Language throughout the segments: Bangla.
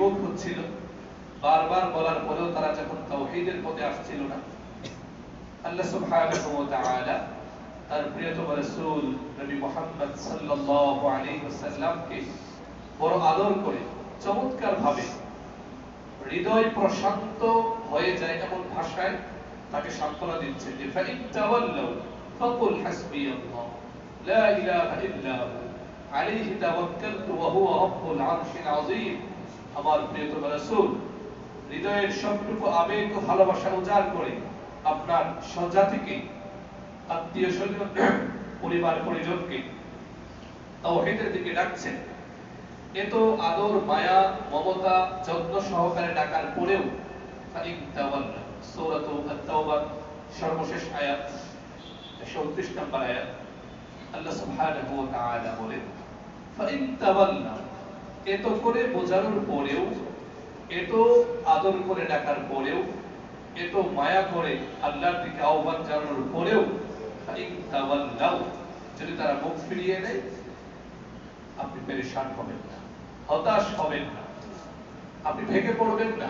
বিমুখ হচ্ছিল, বারবার বলার পরেও তারা যখন তাওহীদের পথে আসছিল না, আল্লাহ সুবহানাহু ওয়া তাআলা তার প্রিয়তম রাসূল নবী মুহাম্মদ সাল্লাল্লাহু আলাইহি ওয়াসাল্লামকে বড় আদর করে চমৎকার ভাবে হৃদয় প্রশান্ত হয়ে যায় এমন ভাষায় তাকে সান্ত্বনা দিচ্ছে যে ফাইন তাওয়াল্লাউ ফাকুল হাসবিয়াল্লাহ লা ইলাহা ইল্লা হু আলাইহি তাওয়াক্কালতু ওয়া হুয়া রাব্বুল আরশিল আযীম। আমার প্রিয়তম রাসূল হৃদয়ের সবটুকু আবেগ ও ভালোবাসা উজাড় করে আপনার স্বজাতিকে, আত্মীয় স্বজন, পরিবার পরিজনকে তাওহীদের দিকে ডাকছেন। এত আদর, মায়া, মমতা, যত্ন সহকারে ডাকার পরেও ফাইন তাওয়াল্লাউ, সূরা আত-তাওবা সর্বশেষ আয়াত 129 নম্বর আয়াত, আল্লাহ সুবহানাহু ওয়া তাআলা বলেন ফাইন তাওয়াল্লাউ, এত করে বোঝানোর পরেও, এত আদর করে ডাকার পরেও, এত মায়া করে আল্লাহর দিকে আহ্বান জানানোর পরেও ফাইন তাওয়াল্লাউ, যদি তারা মুখ ফিরিয়ে নেয়, আপনি পেরেশান হবেন না, হতাশ হবেন না, আপনি ভেঙে পড়বেন না।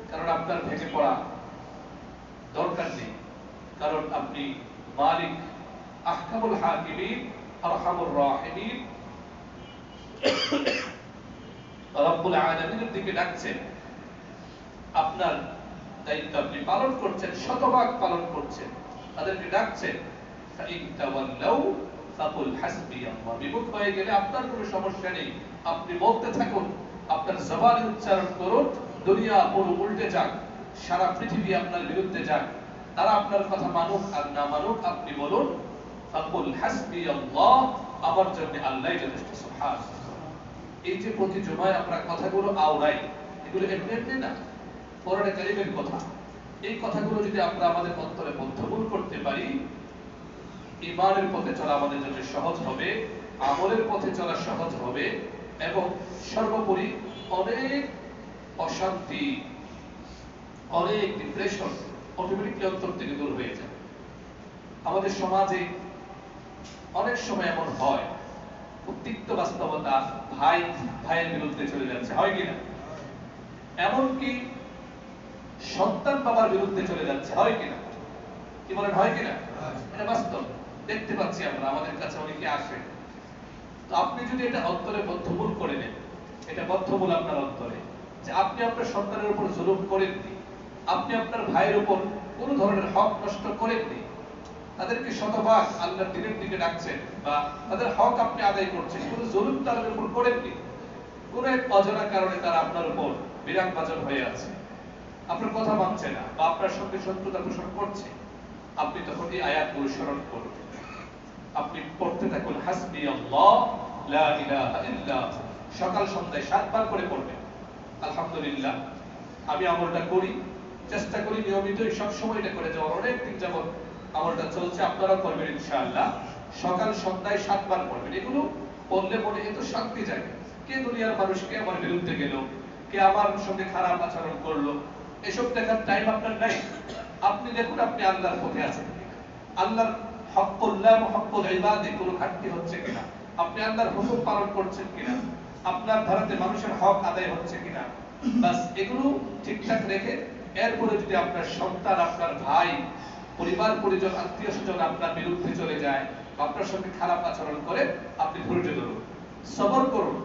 কারণ আপনার ভেঙে পড়া দরকার নেই, কারণ আপনি মালিক, আহকামুল হাকিমিন, আরহামুর রাহিমিন রব্বুল আলামিনের দিকে ডাকছেন। আপনার দায়িত্ব আপনি পালন করছেন, শতভাগ পালন করছেন, তাদেরকে ডাকছেন। ফাইন তাওয়াল্লাউ ফাকুল হাসবিয়াল্লাহ, বিমুখ হয়ে গেলে আপনার কোনো সমস্যা নেই, আপনি বলতে থাকুন, আপনার জবানে উচ্চারণ করুন, দুনিয়া পুরো উল্টে যাক, সারা পৃথিবী আপনার বিরুদ্ধে যাক, তারা আপনার কথা মানুক আর না মানুক, আপনি বলুন ফাকুল হাসবিয়াল্লাহ, আমার জন্য আল্লাহই যথেষ্ট। সুবহানাল্লাহ। এই যে প্রতি জুমায় আমরা কথাগুলো আওড়াই, এগুলো এমনি এমনি না, কোরআনে কারীমের কথা। এই কথাগুলো যদি আমরা আমাদের অন্তরে বদ্ধমূল করতে পারি, ঈমানের পথে চলা আমাদের জন্য সহজ হবে, আমলের পথে চলা সহজ হবে, এবং সর্বোপরি অনেক অশান্তি, অনেক ডিপ্রেশন অটোমেটিকলি অন্তর থেকে দূর হয়ে যাবে। আমাদের সমাজে অনেক সময় এমন হয়, উত্তিক্ত বাস্তবতা, ভাই ভাইয়ের বিরুদ্ধে চলে যাচ্ছে, হয় কিনা? এমনকি সন্তান বাবার বিরুদ্ধে চলে যাচ্ছে, হয় কিনা? কি বলেন, হয় কিনা? এটা বাস্তব, দেখতে পাচ্ছি আমরা, আমাদের কাছে অনেকে আসে। তো আপনি যদি এটা অন্তরে বদ্ধমূল করে নেন, এটা বদ্ধমূল আপনার অন্তরে, যে আপনি আপনার সন্তানের উপর জুলুম করেননি, আপনি আপনার ভাইয়ের উপর কোনো ধরনের হক নষ্ট করেননি, তাদেরকে শতভাগ আল্লাহর দ্বীনের দিকে ডাকছেন, বা তাদের হক আপনি আদায় করছেন, কোনো জুলুম তাদের উপর করেননি, কোন এক অজানা কারণে তারা আপনার উপর বিরাগভাজন হয়ে আছে, আপনার কথা মানছে না, বা আপনার সঙ্গে শত্রুতা পোষণ করছে, আপনি তখন এই আয়াতগুলো স্মরণ করুন, আপনি পড়তে থাকুন হাসবিয়াল্লাহ লা ইলাহা ইল্লা হু, সকাল সন্ধ্যায় 7 বার করে পড়বেন। আলহামদুলিল্লাহ, আমি আমলটা করি, চেষ্টা করি নিয়মিতই সব সময় এটা করে যাওয়ার, অনেক দিন যাবত আমলটা চলছে, আপনারা করবেন ইনশাআল্লাহ। সকাল সন্ধ্যায় 7 বার পড়বেন। এগুলো পড়লে মনে এত শান্তি জাগে, কে দুনিয়ার মানুষকে আমার বিরুদ্ধে গেল, কে আমার সঙ্গে খারাপ আচরণ করলো, এসব দেখার টাইম আপনার নাই। আপনি দেখুন আপনি আল্লাহর পথে আছেন কিনা, আল্লাহর হক্কুল্লাহ হক্কুল ইবাদে কোনো ঘাটতি হচ্ছে কিনা, আপনি আল্লাহর হুকুম পালন করছেন কিনা, আপনার ধারাতে মানুষের হক আদায় হচ্ছে কিনা, বাস এগুলো ঠিকঠাক রেখে এরপরে যদি আপনার সন্তান, আপনার ভাই, পরিবার পরিজন, আত্মীয় স্বজন আপনার বিরুদ্ধে চলে যায়, আপনার সঙ্গে খারাপ আচরণ করে, আপনি ধৈর্য ধরুন, সবর করুন।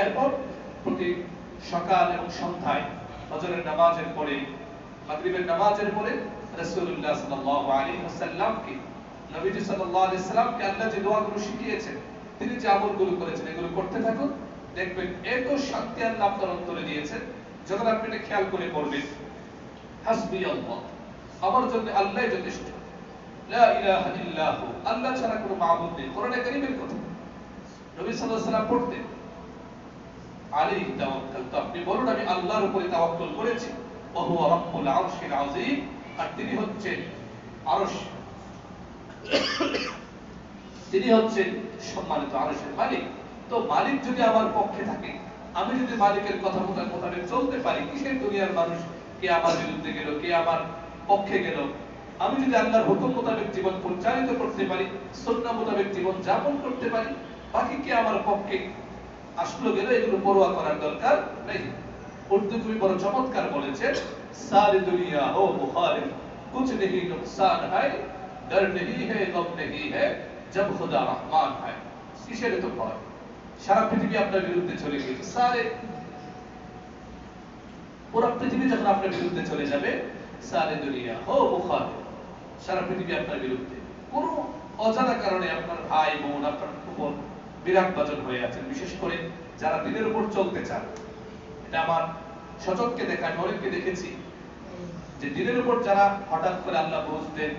এরপর প্রতি সকাল এবং সন্ধ্যায় ফজরের নামাজের পরে, মাগরিবের নামাজের পরে রাসূলুল্লাহ সাল্লাল্লাহু আলাইহি ওয়াসাল্লামকে, নবীজি সাল্লাল্লাহু আলাইহি ওয়াসাল্লামকে আল্লাহ যে দোয়াগুলো শিখিয়েছেন, তিনি যে আমলগুলো করেছেন, এগুলো করতে থাকুন, দেখবেন এত শান্তি আল্লাহ আপনার অন্তরে দিয়েছেন। যখন আপনি এটা খেয়াল করে পড়বেন, হাসবিয়াল্লাহ, আমার জন্য আল্লাহই যথেষ্ট, লা ইলাহা ইল্লা হু, আল্লাহ ছাড়া কোনো মাবুদ নেই, কোরআনে কারীমের কথা নবী সাল্লাল্লাহু আলাইহি ওয়াসাল্লাম পড়তেন। আলাইহি তাওয়াক্কালতু, আপনি বলুন আমি আল্লাহর উপরে তাওয়াক্কুল করেছি, ওয়া হুয়া রাব্বুল আরশিল আযীম, আর তিনি হচ্ছেন আরশ, তিনি হচ্ছেন সম্মানিত আরশের মালিক। তো মালিক যদি আমার পক্ষে থাকে, আমি যদি মালিকের কথা মোতাবেক চলতে পারি, কিসের দুনিয়ার মানুষ কে আমার বিরুদ্ধে গেল, কে আমার পক্ষে গেল, আমি যদি আল্লাহর হুকুম মোতাবেক জীবন পরিচালিত করতে পারি, সুন্নাহ মোতাবেক জীবন যাপন করতে পারি, বাকি কে আমার পক্ষে আসলো গেল, এগুলো পরোয়া করার দরকার নেই। উর্দু কবি বড় চমৎকার বলেছেন, সারি দুনিয়া হো মুখালিফ कुछ नहीं नुकसान है डर नहीं है गम नहीं है जब खुदा रहमान है। কিসের তো ভয়? সারা পৃথিবী আপনার বিরুদ্ধে চলে গিয়েছে, পুরো পৃথিবী যখন আপনার বিরুদ্ধে চলে যাবে, সারে দুনিয়া হো মুখালিফ, সারা পৃথিবী আপনার বিরুদ্ধে, কোনো অজানা কারণে আপনার ভাই বোন আপনার উপর বিরাট বাজন হয়ে আছেন, বিশেষ করে যারা দিনের উপর চলতে চান। এটা আমার সচক্ষে দেখা, আমি অনেককে দেখেছি যে দিনের উপর যারা হঠাৎ করে আল্লাহ বুঝ দেন,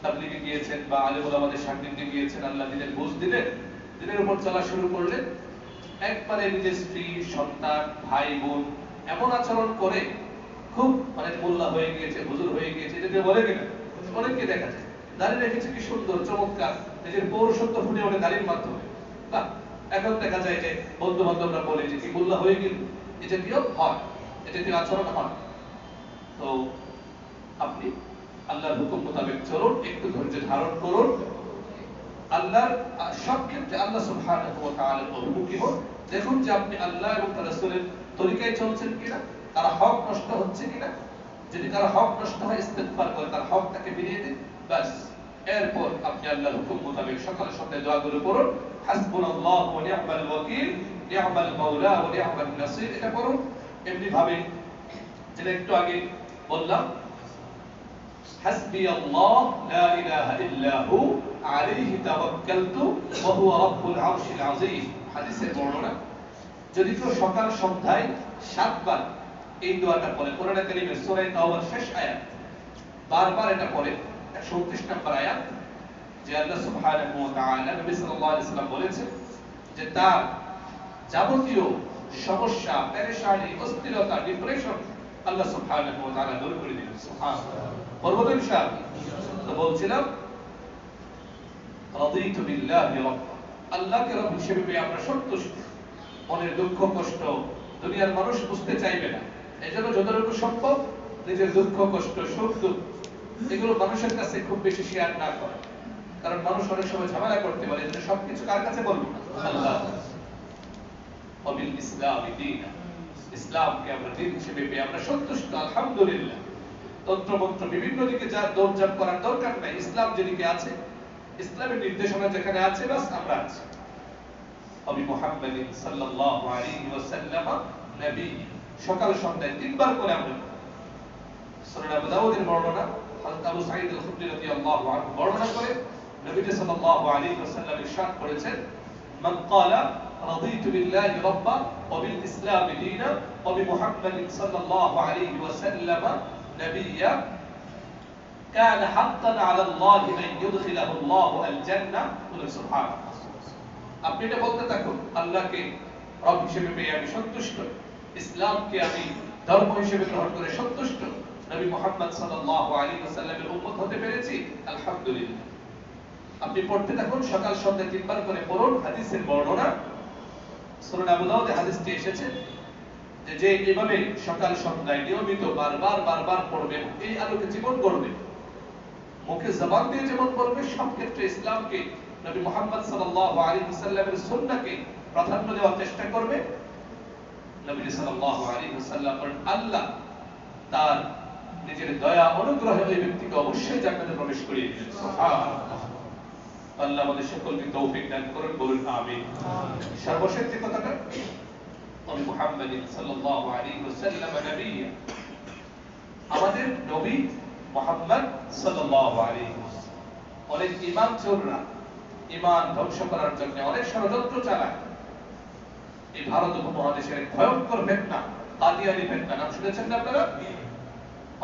তাবলীগে গিয়েছেন বা আলেম ওলামাদের সান্নিধ্যে গিয়েছেন, আল্লাহ দিনের বুঝ দিলেন, দিনের উপর চলা শুরু করলেন, একবারে নিজের স্ত্রী সন্তান ভাই বোন এমন আচরণ করে খুব মানে মোল্লা হয়ে গিয়েছে, হুজুর হয়ে গিয়েছে, এটা বলে কিনা অনেককে দেখা যায়। দাঁড়িয়ে রেখেছে কি সুন্দর চমৎকার, নিজের পৌরসত্ব ফুটে ওঠে দাঁড়ির মাধ্যমে। বাহ, এখন দেখা যায় যে বন্ধু বান্ধবরা বলে যে কি মোল্লা হয়ে গেল, এটা কিও হয়, এটা কি আচরণ হয়। তো আপনি আল্লাহর হুকুম মোতাবেক চলুন, একটু ধৈর্য ধারণ করুন, আল্লাহর সব ক্ষেত্রে আল্লাহ সুবহানাহু ওয়া তাআলার অভিমুখী হন। দেখুন যে আপনি আল্লাহ এবং তার রাসূলের তরিকায় চলছেন কিনা, তার হক নষ্ট হচ্ছে কিনা। যদি তার হক নষ্ট হয়, ইস্তিগফার করে তার হকটাকে ফিরিয়ে দিন, বাস। এরপর আপনি আল্লাহর হুকুম মোতাবেক সকালে সন্ধ্যায় দোয়াগুলো করুন, হাসবুনাল্লাহু ওয়া নি'মাল ওয়াকিল নি'মাল মাওলা ওয়া নি'মান নাসির, এটা করুন। এমনি ভাবে যেটা একটু আগে বললাম, হাসবি আল্লাহ লা ইলাহা ইল্লা হু আলাইহি তাওয়াক্কালতু ওয়া হুয়া রাব্বুল আরশিল আযীম, হাদিসের বর্ণনা। যদি কেউ সকাল সন্ধ্যায় 7 বার এই দোয়াটা পড়ে, কোরআন কারীমের সূরা তাওবার শেষ আয়াত, বারবার এটা পড়ে, 129 নম্বর আয়াত, যে আল্লাহ সুবহানাহু ওয়া তাআলা নবী সাল্লাল্লাহু আলাইহি ওয়াসাল্লাম বলেছেন যে তার যাবতীয় সমস্যা, পেরেশানি, অস্থিরতা, ডিপ্রেশন আল্লাহ সুবহানাহু ওয়া তাআলা দূর করে দিবেন। সুবহানাল্লাহ, বলবো তো ইনশাআল্লাহ। তো বলছিলাম, রাদিতু বিল্লাহি রাব্বা, আল্লাহকে রব হিসেবে পেয়ে আমরা সন্তুষ্ট। মনের দুঃখ কষ্ট দুনিয়ার মানুষ বুঝতে চাইবে না, এজন্য যতটুকু সম্ভব নিজের দুঃখ কষ্ট সুখ দুঃখ এগুলো মানুষের কাছে খুব বেশি শেয়ার না করে, কারণ মানুষ অনেক সময় ঝামেলা করতে পারে। এজন্য সবকিছু কার কাছে বলবো? আল্লাহ। ওয়াবিল ইসলামি দীনা, ইসলামকে আমরা দিন হিসেবে পেয়ে আমরা সন্তুষ্ট, আলহামদুলিল্লাহ। তন্ত্রমন্ত্র বিভিন্ন দিকে যা দৌড়ঝাঁপ করার দরকার নাই, ইসলাম যেদিকে আছে, ইসলামের নির্দেশনা যেখানে আছে, বাস আমরা আছি। নবী মুহাম্মদ সাল্লাল্লাহু আলাইহি ওয়াসাল্লাম নবী, সকাল সন্ধ্যায় 3 বার করে আমরা সুনান আবু দাউদের বর্ণনা, হযরত আবু সাঈদ আল-খুদরি রাদিয়াল্লাহু আনহু বর্ণনা করে নবী সাল্লাল্লাহু আলাইহি ওয়াসাল্লাম ইরশাদ করেছেন, মান ক্বালা রাদিতু বিল্লাহি রাব্বা ওয়া বিল ইসলামি দীনা ওয়া বিমুহাম্মাদ সাল্লাল্লাহু আলাইহি ওয়াসাল্লাম নবিয়্যা কানা হাক্কান আলা আল্লাহি আন ইউদখিলাহু আল্লাহু আল জান্নাহ। সুবহানাল্লাহ। আপনি এটা বলতে থাকুন, আল্লাহকে রব হিসেবে পেয়ে আমি সন্তুষ্ট, ইসলামকে আমি ধর্ম হিসেবে গ্রহণ করে সন্তুষ্ট, নবী মুহাম্মদ সাল্লাল্লাহু আলাইহি ওয়াসাল্লামের উম্মত হতে পেরেছি, আলহামদুলিল্লাহ। আপনি পড়তে থাকুন, সকাল সন্ধ্যা 3 বার করে পড়ুন। হাদিসের বর্ণনা সুনান আবু দাউদে হাদিসটি এসেছে যে এইভাবে সকাল সন্ধ্যায় নিয়মিত বারবার পড়বে, এই আলোকে জীবন গড়বে, মুখে জবান দিয়ে যেমন বলবে, সব ক্ষেত্রে ইসলামকে, নবী মুহাম্মদ সাল্লাল্লাহু আলাইহি ওয়াসাল্লামের সুন্নাহকে প্রাধান্য দেওয়ার চেষ্টা করবে। নবী সাল্লাল্লাহু আলাইহি ওয়াসাল্লাম বলেন, আল্লাহ তার নিজের দয়া অনুগ্রহে ওই ব্যক্তিকে অবশ্যই জান্নাতে প্রবেশ করিয়ে দিবেন। সুবহানাল্লাহ। আল্লাহ আমাদের সকলকে তৌফিক দান করুন, বলুন আমিন। সর্বশেষ যে কথাটা, নবী মুহাম্মদ সাল্লাল্লাহু আলাইহি ওয়াসাল্লাম নবী, আমাদের নবী মুহাম্মদ সাল্লাল্লাহু আলাইহি ওয়াসাল্লাম, অনেক ঈমান চোররা ঈমান ধ্বংস করার জন্য অনেক ষড়যন্ত্র চালায়। এই ভারত উপমহাদেশের এক ভয়ঙ্কর ফিতনা, কাদিয়ানী ফিতনা, নাম শুনেছেন না আপনারা?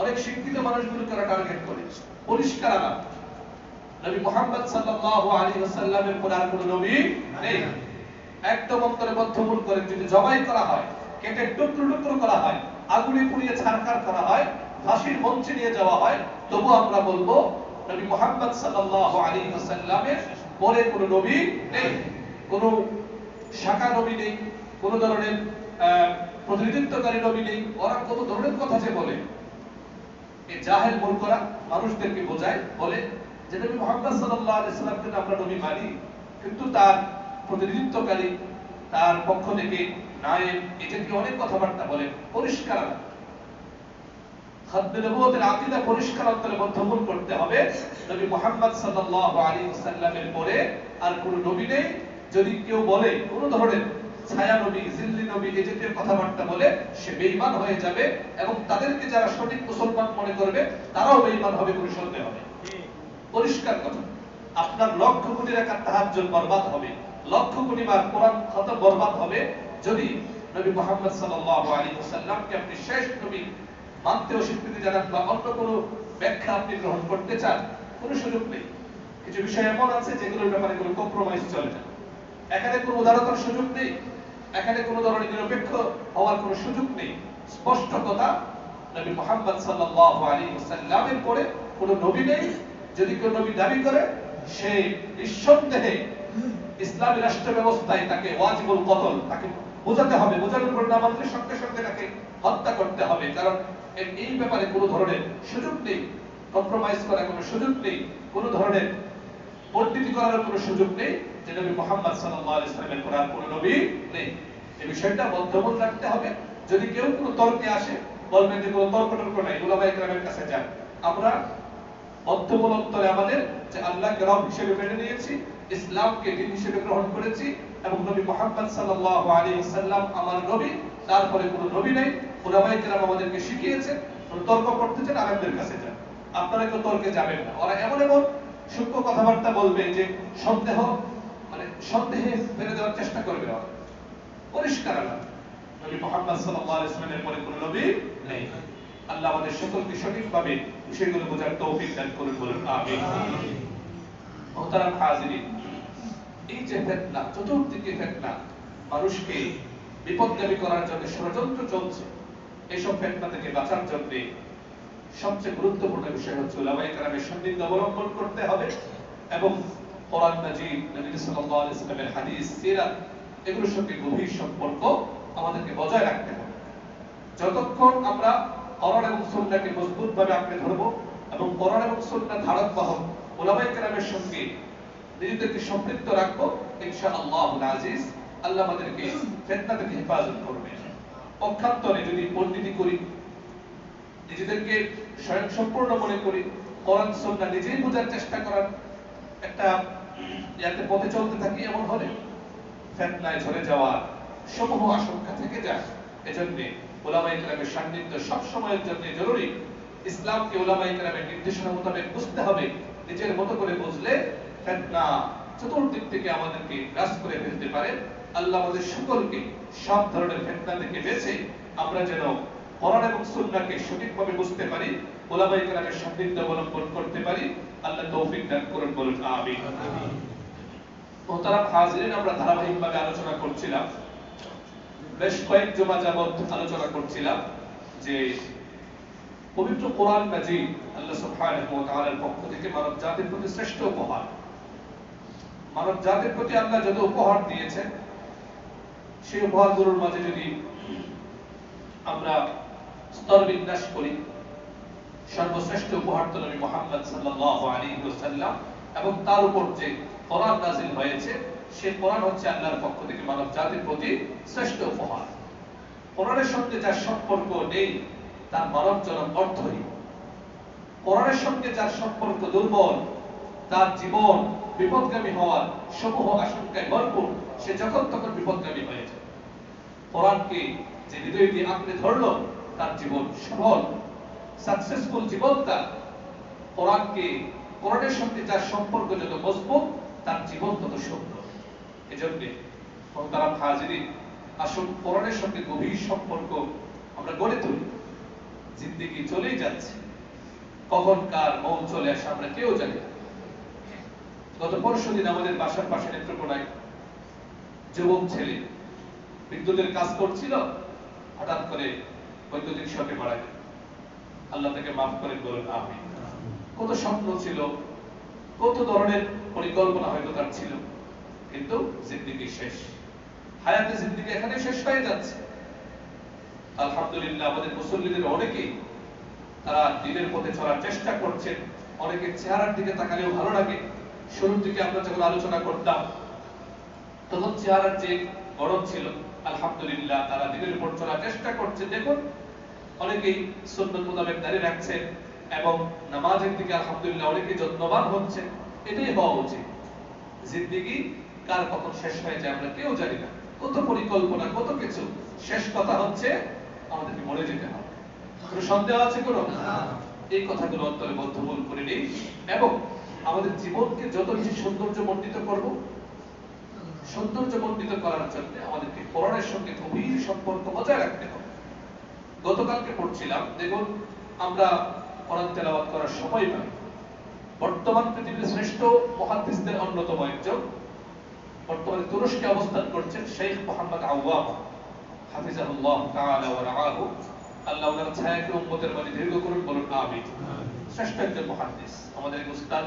অনেক শিক্ষিত মানুষগুলোকে তারা টার্গেট করে, পরিষ্কার আলাপ, নবী মুহাম্মদ সাল্লাল্লাহু আলাইহি ওয়াসাল্লামের পর আর কোনো নবী নেই। একদম অন্তরে বদ্ধমূল করে যদি জবাই করা হয়, কেটে টুকরো করা হয়, আগুনে পুড়িয়ে ছারখার করা হয়, ফাঁসির মঞ্চে নিয়ে যাওয়া হয়, তবু আমরা বলবো নবী মুহাম্মদ সাল্লাল্লাহু আলাইহি ওয়াসাল্লামের পরে কোনো নবী নেই, কোনো শাখা নবী নেই, কোন ধরনের প্রতিনিধিত্বকারী নবী নেই। ওরা কত ধরনের কথা যে বলে, এই জাহেল মূর্খরা মানুষদেরকে বোঝায়, বলে যে নবী মুহাম্মদ সাল্লাল্লাহু আলাইহি ওয়াসাল্লামকে আমরা নবী মানি, কিন্তু তার প্রতিনিধিত্বকারী, তার পক্ষ থেকে নায়েব, এই জাতীয় অনেক কথাবার্তা বলেন, পরিষ্কার খতমে নবুয়তের আকীদা পরিষ্কার অন্তরে বদ্ধমূল করতে হবে। নবী মুহাম্মদ সাল্লাল্লাহু আলাইহি ওয়াসাল্লামের পরে আর কোন নবী নেই। যদি কেউ বলে কোন ধরনের ছায়া নবী, জিল্লি নবী এই জাতীয় কথাবার্তা বলে, সে বেঈমান হয়ে যাবে এবং তাদেরকে যারা সঠিক মুসলমান মনে করবে তারাও বেঈমান হবে, কোনো সন্দেহ হবে। পরিষ্কার কথা। আপনার লক্ষ কোটি রাকাত তাহাজ্জুদ বরবাদ হবে, লক্ষ কোটি বার কোরআন খতম বরবাদ হবে যদি নবী মুহাম্মদ সাল্লাল্লাহু আলাইহি ওয়াসাল্লামকে আপনি শেষ নবী মানতে অস্বীকৃতি জানান বা অন্য কোনো ব্যাখ্যা আপনি গ্রহণ করতে চান, কোনো সুযোগ নেই। কিছু বিষয় এমন আছে যেগুলোর ব্যাপারে কোনো কম্প্রোমাইজ চলে না। এখানে কোনো উদারতার সুযোগ নেই, এখানে কোনো ধরনের নিরপেক্ষ হওয়ার কোনো সুযোগ নেই। স্পষ্ট কথা, নবী মুহাম্মদ সাল্লাল্লাহু আলাইহি ওয়াসাল্লামের পরে কোনো নবী নেই। যদি কেউ নবী দাবি করে, সে নিঃসন্দেহে ইসলামী রাষ্ট্র ব্যবস্থায় তাকে ওয়াজিবুল কতল, তাকে বোঝাতে হবে, বোঝানোর পর না মানলে সঙ্গে সঙ্গে তাকে হত্যা করতে হবে। কারণ এই ব্যাপারে কোনো ধরনের সুযোগ নেই, কম্প্রোমাইজ করার কোনো সুযোগ নেই, কোনো ধরনের পরিণতি করার কোনো সুযোগ নেই যে নবী মুহাম্মদ সাল্লাল্লাহু আলাইহি ওয়াসাল্লামের পরে আর কোনো নবী নেই। এই বিষয়টা বদ্ধমূল রাখতে হবে। যদি কেউ কোনো তর্কে আসে, বলবেন যে কোনো তর্ক নাই, উলামায়ে কেরামের কাছে যান। আমরা বদ্ধমূল অন্তরে আমাদের যে আল্লাহকে রব হিসেবে মেনে নিয়েছি, ইসলামকে দ্বীন হিসেবে গ্রহণ করেছি এবং নবী মুহাম্মদ সাল্লাল্লাহু আলাইহি ওয়াসাল্লাম আমার নবী, তারপরে কোনো নবী নাই। উলামায়ে কেরাম আমাদেরকে শিখিয়েছেন, কোনো তর্ক করতে চান আলেমদের কাছে যান, আপনারা কেউ তর্কে যাবেন না। ওরা এমন এমন সূক্ষ্ম কথাবার্তা বলবে যে সন্দেহে ফেলে দেওয়ার চেষ্টা করবে। ওরা পরিষ্কার আল্লাহ নবী মুহাম্মদ সাল্লাল্লাহু আলাইহি ওয়াসাল্লামের পরে কোনো নবী নেই। আল্লাহ আমাদের সকলকে সঠিকভাবে বিষয়গুলো বোঝার তৌফিক দান করুন, বলুন আমিন। মুহতারাম হাজিরিন, এই যে ফিতনা, চতুর্দিকে ফিতনা, মানুষকে বিপদগামী করার জন্য ষড়যন্ত্র চলছে, এইসব ফিতনা থেকে বাঁচার জন্য সবচেয়ে গুরুত্বপূর্ণ বিষয় হচ্ছে উলামায়ে কেরামের সান্নিধ্য অবলম্বন করতে হবে এবং কোরআন মাজিদ, নবী সাল্লাল্লাহু আলাইহি ওয়াসাল্লামের হাদিস, সিরাত এগুলোর সঙ্গে গভীর সম্পর্ক আমাদেরকে বজায় রাখতে হবে। যতক্ষণ আমরা কোরআন এবং সুন্নাহকে মজবুতভাবে আঁকড়ে ধরব এবং কোরআন এবং সুন্নাহ ধারক বাহক উলামায়ে কেরামের সঙ্গে নিজেদেরকে সম্পৃক্ত রাখবো, ইনশাআল্লাহুল আজিজ আল্লাহ আমাদেরকে ফিতনা থেকে হেফাজত করবে। পক্ষান্তরে যদি পণ্ডিতি করি, নিজেদেরকে স্বয়ং সম্পূর্ণ মনে করি, কোরআন সুন্নাহ নিজেই বোঝার চেষ্টা করার একটা ইয়াতে পথে চলতে থাকি, এমন হলে ফিতনায় ঝরে যাওয়ার সমূহ আশঙ্কা থেকে যায়। এজন্য উলামায়ে কেরামের সান্নিধ্য সব সময়ের জন্য জরুরি। ইসলামকে উলামায়ে কেরামের নির্দেশনা মোতাবেক বুঝতে হবে। নিজের মতো করে বুঝলে ফিতনা চতুর্দিক থেকে আমাদেরকে গ্রাস করে ফেলতে পারে। আল্লাহ আমাদের সকলকে সব ধরনের ফিতনা থেকে বেঁচে আমরা যেন কোরআন এবং সুন্নাহকে সঠিকভাবে বুঝতে পারি, উলামায়ে কেরামের সান্নিধ্য অবলম্বন করতে পারি। আল্লাহ তৌফিক দান করুন, বলুন আমিন। মুহতারাম হাজিরিন, আমরা ধারাবাহিকভাবে আলোচনা করছিলাম, বেশ কয়েক জুমা যাবত আলোচনা করছিলাম যে পবিত্র কোরআন মাজিদ আল্লাহ সুবহানাহু ওয়া তাআলার পক্ষ থেকে মানব জাতির প্রতি শ্রেষ্ঠ উপহার। মানব জাতির প্রতি আল্লাহ যত উপহার দিয়েছেন, সেই উপহারগুলোর মাঝে যদি আমরা স্তর বিন্যাস করি, সর্বশ্রেষ্ঠ উপহার তো নবী মুহাম্মদ সাল্লাল্লাহু আলাইহি ওয়াসাল্লাম এবং তার উপর যে কোরআন নাযিল হয়েছে, সেই কোরআন হচ্ছে আল্লাহর পক্ষ থেকে মানব জাতির প্রতি শ্রেষ্ঠ উপহার। কোরআনের সঙ্গে যার সম্পর্ক নেই তার মানব জনম অর্থহীন। কোরআনের সঙ্গে যার সম্পর্ক দুর্বল, তার জীবন বিপদগামী হওয়ার সমূহ আশঙ্কায় ভরপুর, সে যখন তখন বিপদগামী হয়ে যায়। কোরআনকে যে হৃদয় দিয়ে আঁকড়ে ধরলো, তার জীবন সফল, সাকসেসফুল জীবন তার। কোরআনের সঙ্গে যার সম্পর্ক যত মজবুত, তার জীবন তত সুন্দর। এজন্য মুহতারাম হাজিরিন, আসুন কোরআনের সঙ্গে গভীর সম্পর্ক আমরা গড়ে তুলি। জিন্দেগি চলেই যাচ্ছে, কখন কার মৌত চলে আসে আমরা কেউ জানি না। গত পরশুদিন আমাদের বাসার পাশে নেত্রকোনায় যুবক ছেলে বিদ্যুতের কাজ করছিল, হঠাৎ করে বৈদ্যুতিক শকে মারা গেল। আল্লাহ তাকে মাফ করে, বলুন আমিন। কত স্বপ্ন ছিল, কত ধরনের পরিকল্পনা হয়তো তার ছিল, কিন্তু জিন্দেগি শেষ, হায়াতে জিন্দেগি এখানে শেষ হয়ে যাচ্ছে। আলহামদুলিল্লাহ আমাদের মুসল্লিদের অনেকেই তারা দ্বীনের পথে চলার চেষ্টা করছেন। অনেকের চেহারার দিকে তাকালেও ভালো লাগে। শুরুর দিকে আমরা যখন আলোচনা করতাম, তখন চেহারার যে গড়ন ছিল, আলহামদুলিল্লাহ তারা দিনের উপর চলার চেষ্টা করছে। দেখুন অনেকেই সুন্নাত মোতাবেক দাঁড়িয়ে রাখছেন এবং নামাজের দিকে আলহামদুলিল্লাহ অনেকেই যত্নবান হচ্ছে। এটাই হওয়া উচিত। জিন্দেগি কার কখন শেষ হয়ে যায় আমরা কেউ জানি না, কত পরিকল্পনা কত কিছু, শেষ কথা হচ্ছে আমাদেরকে মরে যেতে হবে। কোনো সন্দেহ আছে কোনো? এই কথাগুলো অন্তরে বদ্ধমূল করে নিই এবং আমাদের জীবনকে যত বেশি সৌন্দর্যমণ্ডিত করব, সৌন্দর্যমণ্ডিত করার জন্য আমাদেরকে কোরআনের সঙ্গে গভীর সম্পর্ক বজায় রাখতে হবে। গতকালকে পড়ছিলাম, দেখুন আমরা কোরআন তেলাওয়াত করার সময় পাই। বর্তমান পৃথিবীর শ্রেষ্ঠ মুহাদ্দিসদের অন্যতম একজন, বর্তমানে তুরস্কে অবস্থান করছেন শেখ মোহাম্মদ আওয়াম হাফিজাহুল্লাহ তাআলা ওয়া রাআহু। আল্লাহ ওনার ছায়াকে উম্মতের মাঝে দীর্ঘ করুন, বলুন আমিন। শ্রেষ্ঠ একজন মুহাদ্দিস, আমাদের উস্তাদ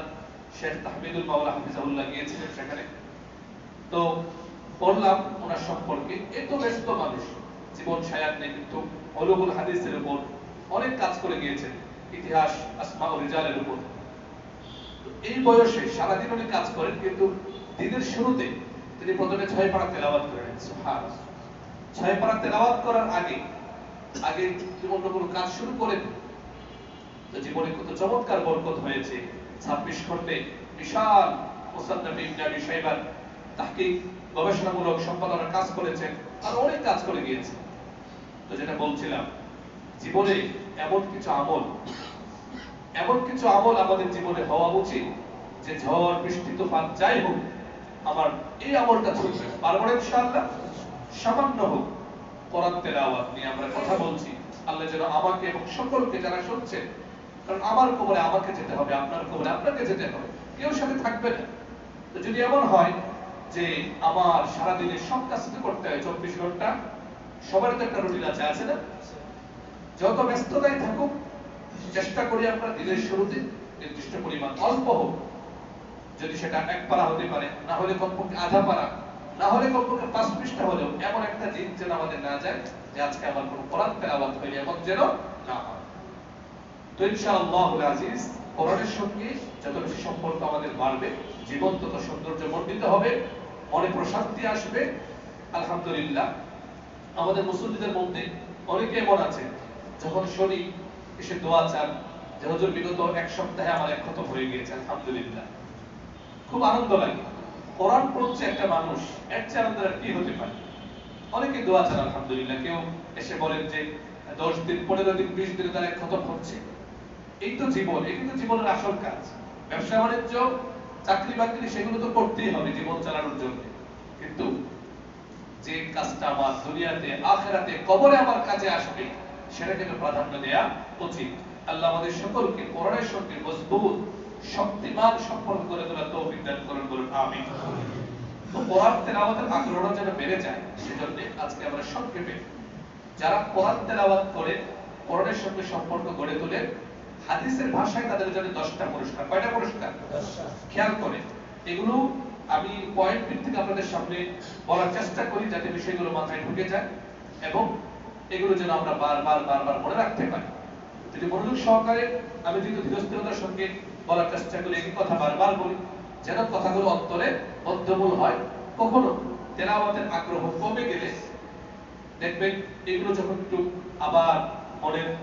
শেখ তাহমিদুল মাওলা হাফিজাহুল্লাহ গিয়েছিলেন সেখানে। তো পড়লাম ওনার সম্পর্কে। এত ব্যস্ত মানুষ, জীবন সায়াত নেই, কিন্তু উলুমুল হাদিসের উপর অনেক কাজ করে গিয়েছেন, ইতিহাস আসমা ও রিজালের উপর। এই বয়সে সারাদিন উনি কাজ করেন, কিন্তু দিনের শুরুতে তিনি প্রথমে 6 পারা তেলাওয়াত করেন। সুবহানাল্লাহ। 6 পারা তেলাওয়াত করার আগে অন্য কোনো কাজ শুরু করেন। তো জীবনে কত চমৎকার বরকত হয়েছে। 26 খণ্ডে বিশাল মুসান্নাফ ইবনে আবি শাইবার তাহকিক গবেষণামূলক সম্পাদনার কাজ করেছেন, আর অনেক কাজ করে গিয়েছেন। তো যেটা বলছিলাম, জীবনে এমন কিছু আমল আমাদের জীবনে হওয়া উচিত যে ঝড় বৃষ্টি তুফান যাই হোক আমার এই আমলটা চলবে। পারবো না ইনশাআল্লাহ? সামান্য হোক কোরআন তেলাওয়াত নিয়ে আমরা কথা বলছি। আল্লাহ যেন আমাকে এবং সকলকে যারা শুনছেন, কারণ আমার কবরে আমাকে যেতে হবে, আপনার কবরে আপনাকে যেতে হবে, কেউ সাথে থাকবে না। তো যদি এমন হয় যে আমার সারাদিনে সব কাজ করতে হয় 24 ঘন্টা, সবার তো একটা রুটিন আছে না? যত ব্যস্ততায় থাকুক চেষ্টা করি আমরা দিনের শুরুতে নির্দিষ্ট পরিমাণ অল্প হোক, যদি সেটা 1 পারা হতে পারে, না হলে কমপক্ষে আধা পারা, না হলে কমপক্ষে 5 পৃষ্ঠা হলেও, এমন একটা দিন যেন আমাদের না যায় যে আজকে আমার কোনো কোরআন তেলাওয়াত হয়নি, এমন যেন না হয়। তো ইনশাআল্লাহুল আজিজ কোরআনের সঙ্গে যত বেশি সম্পর্ক আমাদের বাড়বে, জীবন তত সৌন্দর্যমণ্ডিত হবে, মনে প্রশান্তি আসবে। আলহামদুলিল্লাহ আমাদের মুসল্লিদের মধ্যে অনেকে এমন আছে যখন শুনি এসে দোয়া চান যে হুজুর বিগত 1 সপ্তাহে আমার 1 খতম হয়ে গিয়েছে, আলহামদুলিল্লাহ। খুব আনন্দ লাগে। কোরআন পড়ছে একটা মানুষ, এর চেয়ে আনন্দের আর কি হতে পারে? অনেকে দোয়া চান আলহামদুলিল্লাহ। কেউ এসে বলেন যে 10 দিন 15 দিন 20 দিনে তার 1 খতম হচ্ছে। এই তো জীবন, এই কিন্তু জীবনের আসল কাজ। ব্যবসা বাণিজ্য চাকরি বাকরি সেগুলো তো করতেই হবে জীবন চালানোর জন্য, কিন্তু যে কাজটা আমার দুনিয়াতে আখিরাতে কবরে আমার কাজে আসবে সেটাকে তো প্রাধান্য দেয়া উচিত। আল্লাহ আমাদের সকলকে কোরআনের সঙ্গে মজবুত শক্তিমান সম্পর্ক করে তোলার তৌফিক দান করুন, বলুন আমিন। তো কোরআন তেলাওয়াতের আগ্রহ যেন বেড়ে যায়, সেজন্য আজকে আমরা সংক্ষেপে যারা কোরআন তেলাওয়াত করে কোরআনের সঙ্গে সম্পর্ক গড়ে তোলে, হাদিসের ভাষায় তাদের জন্য 10টা পুরস্কার। কয়টা পুরস্কার? খেয়াল করে এগুলো আমি পয়েন্ট ভিত্তিক আপনাদের সামনে বলার চেষ্টা করি, যাতে বিষয়গুলো মাথায় ঢুকে যায় এবং এগুলো যেন আমরা বারবার মনে রাখতে পারি। যদি মনোযোগ সহকারে আমি যদি ধীরস্থিরতার সঙ্গে বলার চেষ্টা করি, একই কথা বারবার বলি, যেন কথাগুলো অন্তরে বদ্ধমূল হয়। কখনো তেলাওয়াতের আগ্রহ কমে গেলে দেখবেন এগুলো যখন একটু আবার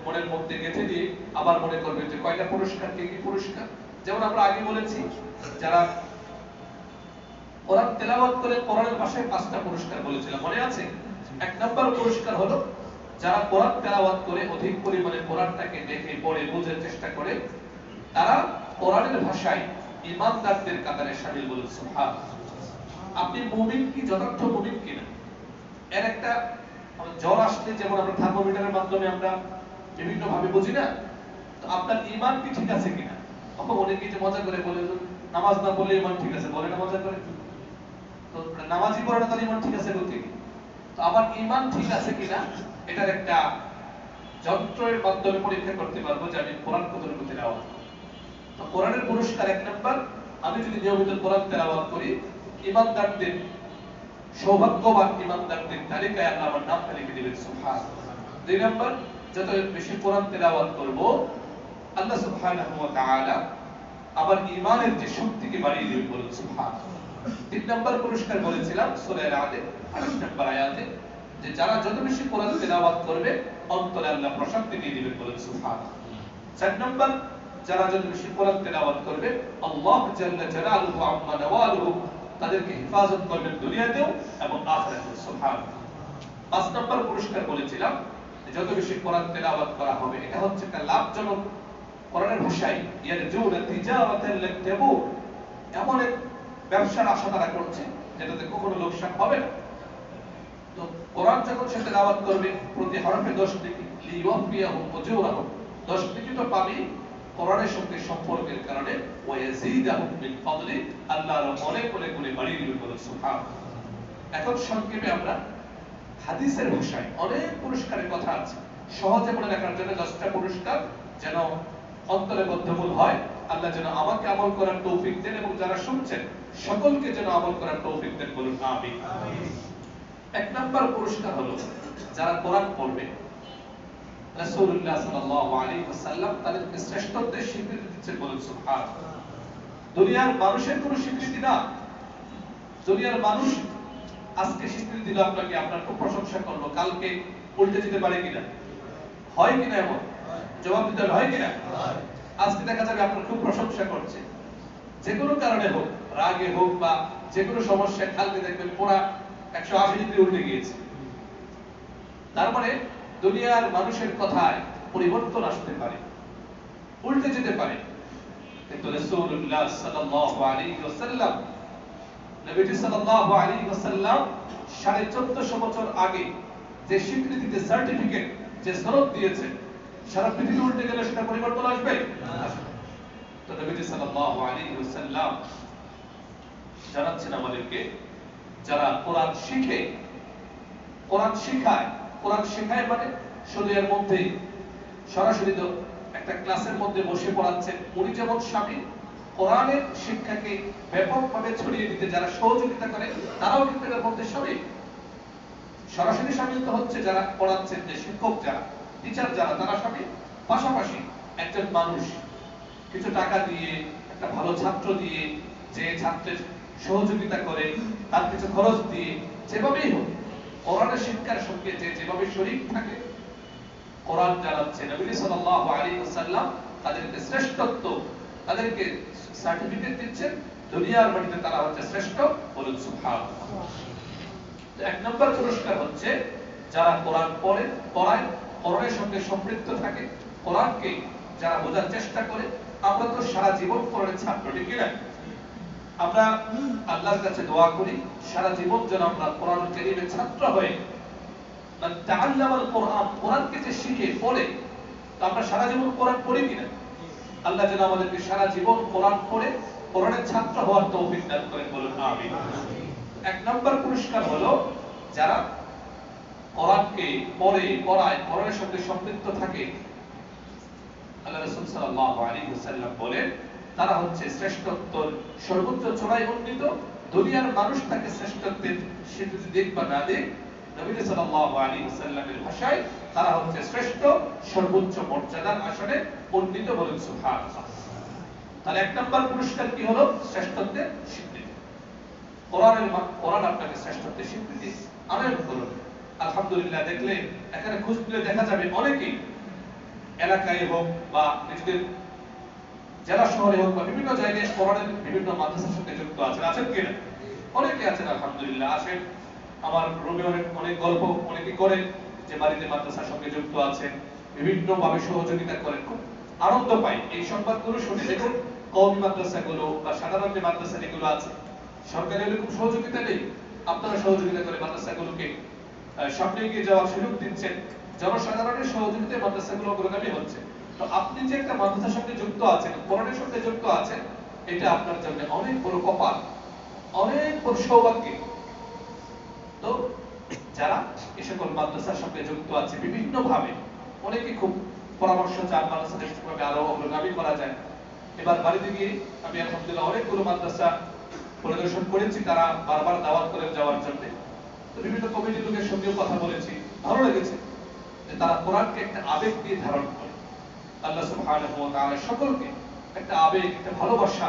মনের মধ্যে গেঁথে দিয়ে আবার মনে করবেন যে কয়টা পুরস্কার, কি পুরস্কার। যেমন আমরা আগে বলেছি, যারা কোরআন তেলাওয়াত করে কোরআনের ভাষায় 5টা পুরস্কার বলেছিলাম, মনে আছে? 1 নম্বর পুরস্কার হলো যারা কোরআন তেলাওয়াত করে অধিক পরিমাণে কোরআনটাকে দেখে পড়ে বোঝার চেষ্টা করে, তারা কোরআনের ভাষায় ঈমানদারদের কাতারে শামিল, বলুন সুবহানাল্লাহ। আপনি মুমিন কি, যথার্থ মুমিন কিনা, এর একটা জ্বর আসলে যেমন আমরা থার্মোমিটারের মাধ্যমে আমরা বিভিন্ন ভাবে বুঝি না, তো আপনার ঈমান কি ঠিক আছে কিনা। অনেকে যে মজা করে বলে নামাজ না পড়লে ঈমান ঠিক আছে, বলে না মজা করে। তো নামাজই পড়ে না তার ঈমান ঠিক আছে বলতে কি? তো আমার ঈমান ঠিক আছে কিনা এটার একটা যন্ত্রের মাধ্যমে পরীক্ষা করতে পারবো যে আমি কোরআন কতটুকু তেলাওয়াত করি। তো কোরআনের পুরস্কার 1 নাম্বার, আমি যদি নিয়মিত কোরআন তেলাওয়াত করি, ঈমানদারদের সৌভাগ্যবান ঈমানদারদের তালিকায় আল্লাহ আমার নামটা লিখে দিবেন, সুবহানাল্লাহ। 2 নাম্বার, যত বেশি কোরআন তেলাওয়াত করব আল্লাহ সুবহানাহু ওয়া তাআলা আমার ঈমানের যে শক্তিকে বাড়িয়ে দিবেন, বলুন সুবহানাল্লাহ। 3 নাম্বার পুরস্কার বলেছিলাম সূরা আল-আদে 28 নম্বর আয়াতে, যে যারা যত বেশি কোরআন তেলাওয়াত করবে অন্তরে আল্লাহ প্রশান্তি দিয়ে দিবেন, বলেন সুবহানাল্লাহ। 4 নম্বর, যারা যত বেশি কোরআন তেলাওয়াত করবে আল্লাহ জাল্লা জালালুহু আম্মা নাওয়ালুহু তাদেরকে হেফাজত করবেন দুনিয়াতেও এবং আখিরাতেও, সুবহানাল্লাহ। 5 নম্বর পুরস্কার বলেছিলাম যত বেশি কোরআন তেলাওয়াত করা হবে এটা হচ্ছে একটা লাভজনক, কোরআনের ভাষায় ইয়ারজুনা তিজারাতান লান তাবুর, এমন এক ব্যবসার আশা তারা করছে যেটাতে কখনো লোকসান হবে না। তো কোরআন যখন সে তেলাওয়াত করবে প্রতি হরফে 10 নেকি, লিওয়াফিয়াহুম উজুরাহুম, 10 নেকি তো পাবে কোরআনের সঙ্গে সম্পর্কের কারণে, ওয়া ইয়াজিদাহুম মিন ফাদলি, আল্লাহর অনেক অনেক গুণে বাড়িয়ে দিবেন, বলেন সুবহানাল্লাহ। এখন সংক্ষেপে আমরা হাদিসের ভাষায় অনেক পুরস্কারের কথা আছে, সহজে মনে রাখার জন্য 10টা পুরস্কার যেন অন্তরে বদ্ধমূল হয়। আল্লাহ যেন আমাকে আমল করার তৌফিক দেন এবং যারা শুনছেন সকলকে যেন আমল করার তৌফিক দেন, বলুন আমিন। 1 নম্বর পুরস্কার হলো যারা কোরআন পড়বে রাসূলুল্লাহ সাল্লাল্লাহু আলাইহি ওয়াসাল্লাম তাদেরকে শ্রেষ্ঠত্বের স্বীকৃতি দিচ্ছেন, বলুন সুবহানাল্লাহ। দুনিয়ার মানুষের কোনো স্বীকৃতি না, দুনিয়ার মানুষ আজকে স্বীকৃতি দিল আপনাকে, আপনার খুব প্রশংসা করলো, কালকে উল্টে যেতে পারে কিনা, হয় কিনা, এমন জবাব দিতে হয় কিনা? আজকে দেখা যাবে আপনার খুব প্রশংসা করছে, যে কোনো কারণে হোক, রাগে হোক বা যে কোনো সমস্যা, কালকে দেখবেন পুরা 180 ডিগ্রি উল্টে গিয়েছে। তার মানে দুনিয়ার মানুষের কথায় পরিবর্তন আসতে পারে, উল্টে যেতে পারে, কিন্তু রাসূলুল্লাহ সাল্লাল্লাহু আলাইহি ওয়াসাল্লাম, নবীজি সাল্লাল্লাহু আলাইহি ওয়াসাল্লাম 1450 বছর আগে যে স্বীকৃতি, যে সার্টিফিকেট, যে সনদ দিয়েছেন, সারা পৃথিবী উল্টে গেলে সেটা পরিবর্তন আসবে না। তো নবীজি সাল্লাল্লাহু আলাইহি ওয়াসাল্লাম জানাচ্ছেন আমাদেরকে যারা কোরআন শিখে, কোরআন শেখায়, কোরআন শেখায় মানে শুধু এর মধ্যে সরাসরি তো একটা ক্লাসের মধ্যে বসে পড়াচ্ছেন, উনি যেমন স্বামী কোরআনের শিক্ষাকে ব্যাপকভাবে ছড়িয়ে দিতে যারা সহযোগিতা করে তারাও কিন্তু এর মধ্যে শামিল। সরাসরি শামিল তো হচ্ছে যারা পড়াচ্ছেন, যে শিক্ষক যারা, টিচার যারা, তারা শামিল। পাশাপাশি একজন মানুষ কিছু টাকা দিয়ে, একটা ভালো ছাত্র দিয়ে, যে ছাত্রের সহযোগিতা করে, তার কিছু খরচ দিয়ে, যেভাবেই হোক কোরআনের শিক্ষার সঙ্গে যে যেভাবে শরীক থাকে, কোরআন জানাচ্ছে নবী সাল্লাল্লাহু আলাইহি ওয়াসাল্লাম তাদেরকে শ্রেষ্ঠত্ব, তাদেরকে সার্টিফিকেট দিচ্ছেন, দুনিয়ার মাটিতে তারা হচ্ছে শ্রেষ্ঠ, বলুন সুবহানাল্লাহ। 1 নম্বর পুরস্কার হচ্ছে যারা কোরআন পড়ে, পড়ায়, কোরআনের সঙ্গে সম্পৃক্ত থাকে, কোরআনকে যারা বোঝার চেষ্টা করে। আমরা তো সারা জীবন কোরআনের ছাত্র, ঠিক না? আমরা আল্লাহর কাছে দোয়া করি সারা জীবন যেন আমরা কোরআন কারীমের ছাত্র হয়ে, মান তাআল্লামাল কোরআন, কোরআনকে যে শিখে পড়ে, তো আমরা সারা জীবন কোরআন পড়ি কিনা? আল্লাহ যেন আমাদেরকে সারা জীবন কোরআন পড়ে কোরআনের ছাত্র হওয়ার তৌফিক দান করেন, বলুন আমিন। 1 নম্বর পুরস্কার হলো যারা কোরআনকে পড়ে, পড়ায়, কোরআনের সঙ্গে সম্পৃক্ত থাকে। আল্লাহ রাসূল সাল্লাল্লাহু আলাইহি ওয়াসাল্লাম বলেন তারা হচ্ছে শ্রেষ্ঠত্বের সর্বোচ্চ চূড়ায় উন্নীত। দুনিয়ার মানুষ তাকে শ্রেষ্ঠত্বের স্বীকৃতি দিক বা না দিক, নবী সাল্লাল্লাহু আলাইহি ওয়াসাল্লামের ভাষায় তারা হচ্ছে শ্রেষ্ঠ, সর্বোচ্চ মর্যাদার আসনে উন্নীত, বলুন সুবহানাল্লাহ। তাহলে 1 নম্বর পুরস্কার কি হলো? শ্রেষ্ঠত্বের স্বীকৃতি। কোরআন আপনাকে শ্রেষ্ঠত্বের স্বীকৃতি আনয়ন করুন। আলহামদুলিল্লাহ, দেখলে এখানে খোঁজ নিলে দেখা যাবে অনেকেই এলাকায় হোক বা নিজেদের জেলা শহরে হোক বা বিভিন্ন জায়গায় কোরআনের বিভিন্ন মাদ্রাসার সঙ্গে যুক্ত আছেন, আছেন কিনা? অনেকে আছেন, আলহামদুলিল্লাহ। আসেন, আমার রুমে অনেক গল্প অনেকে করেন যে বাড়িতে মাদ্রাসার সঙ্গে যুক্ত আছেন, বিভিন্ন ভাবে সহযোগিতা করেন, খুব আনন্দ পাই এই সংবাদগুলো শুনে। দেখুন, কওমি মাদ্রাসাগুলো বা সাধারণ যে মাদ্রাসা যেগুলো আছে, সরকারি হলে খুব সহযোগিতা নেই, আপনারা সহযোগিতা করে মাদ্রাসাগুলোকে সামনে এগিয়ে যাওয়ার সুযোগ দিচ্ছেন, জনসাধারণের সহযোগিতায় মাদ্রাসাগুলো অগ্রগামী হচ্ছে। তো আপনি যে একটা মাদ্রাসার সঙ্গে যুক্ত আছেন, কোরআনের সঙ্গে যুক্ত আছেন, এটা আপনার জন্য অনেক বড় কপাল, অনেক বড় সৌভাগ্য। তো যারা এই সকল মাদ্রাসার সঙ্গে যুক্ত আছে বিভিন্ন ভাবে, অনেকে খুব পরামর্শ চান মাদ্রাসাটা কিভাবে আরো অগ্রগামী করা যায়। এবার বাড়িতে গিয়ে আমি আলহামদুলিল্লাহ অনেকগুলো মাদ্রাসা পরিদর্শন করেছি, তারা বারবার দাওয়াত করে যাওয়ার জন্য। তো বিভিন্ন কমিটির লোকের সঙ্গেও কথা বলেছি, ভালো লেগেছে যে তারা কোরআনকে একটা আবেগ দিয়ে ধারণ করে। আল্লাহ সুবহানাহু ওয়া তাআলা সকলকে একটা আবেগ, একটা ভালোবাসা,